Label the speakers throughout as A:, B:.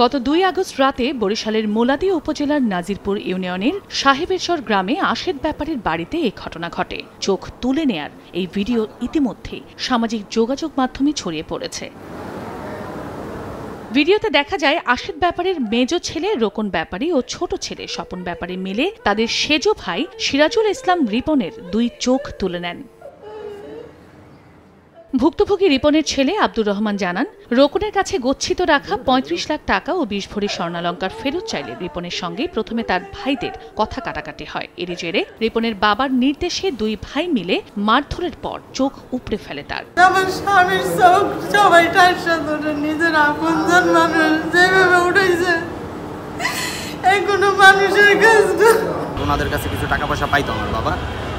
A: গত ২ আগস্ট রাতে বরিশালের মোলাদি উপজেলার নাজিরপুর ইউনিয়নের সাহেবেরচর গ্রামে আশেদ ব্যাপারীর বাড়িতে এই ঘটনা ঘটে। চোখ তুলে নেয়ার এই ভিডিও ইতিমধ্যেই সামাজিক যোগাযোগ মাধ্যমে ছড়িয়ে পড়েছে। ভিডিওতে দেখা যায় আশেদ ব্যাপারীর মেজ ছেলে রোকন ব্যাপারী ও ছোট ছেলে স্বপন ব্যাপারী মিলে তাদের সেজ ভাই সিরাজুল ইসলাম রিপনের ২ চোখ তুলে নেন। ভুক্তভোগী রিপনের ছেলে আব্দুর রহমান জানান, রোকনের কাছে গচ্ছিত রাখা ৩৫ লাখ টাকা ও ২০ ভরি স্বর্ণালঙ্কার ফেরত চাইলে রিপনের সঙ্গে প্রথমে তার ভাইদের কথা কাটাকাটি হয়। এরই জেরে রিপনের বাবার নির্দেশে ২ ভাই মিলে মারধরের পর চোখ উপড়ে ফেলে তার।
B: আমার স্বামীর চোখ সবাই টাইসা ধরে নিজের আপনজন মানুষ যেভাবে উঠেছে কোনো মানুষের কাছে।
C: ওনাদের কাছে কিছু টাকা পয়সা পাইতো আমার বাবা,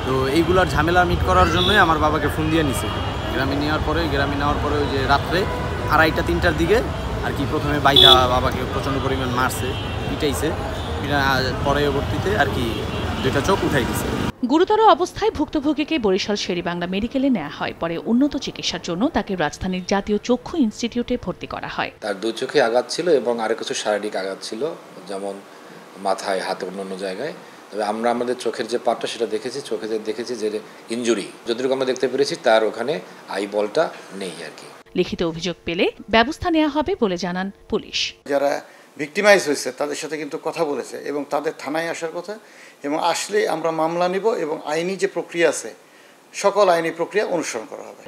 C: তো এইগুলোর ঝামেলা মিট করার জন্যই আমার বাবাকে ফোন দিয়ে নিছে। গ্রামে নেওয়ার পরে ওই যে রাত্রে ২:৩০-৩টার দিকে আর কি প্রথমে বাইটা বাবাকে প্রচণ্ড পরিমাণ মারছে, পিটাইছে, পরবর্তীতে আর কি ২টা চোখ উঠাই দিছে।
A: গুরুতর অবস্থায় ভুক্তভোগীকে বরিশাল শেরেবাংলা মেডিকেলে নেওয়া হয়। পরে উন্নত চিকিৎসার জন্য তাকে রাজধানীর জাতীয় চক্ষু ইনস্টিটিউটে ভর্তি করা হয়।
D: তার ২ চোখে আঘাত ছিল এবং আরো কিছু শারীরিক আঘাত ছিল, যেমন মাথায়, হাতে, অন্যান্য জায়গায়। তবে আমরা আমাদের চোখের যে পার্টটা সেটা দেখেছি যে ইনজুরি যতটুকু আমরা দেখতে পেরেছি তার ওখানে আই বলটা নেই আর কি।
A: লিখিত অভিযোগ পেলে ব্যবস্থা নেওয়া হবে বলে জানান পুলিশ।
E: যারা ভিক্টিমাইজ হয়েছে তাদের সাথে কিন্তু কথা বলেছে এবং তাদের থানায় আসার কথা, এবং আসলে আমরা মামলা নিব এবং আইনি যে প্রক্রিয়া আছে সকল আইনি প্রক্রিয়া অনুসরণ করা হবে।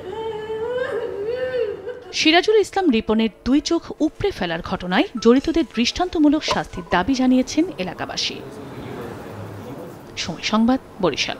A: সিরাজুল ইসলাম রিপনের ২ চোখ উপড়ে ফেলার ঘটনায় জড়িতদের দৃষ্টান্তমূলক শাস্তির দাবি জানিয়েছেন এলাকাবাসী। সময় সংবাদ, বরিশাল।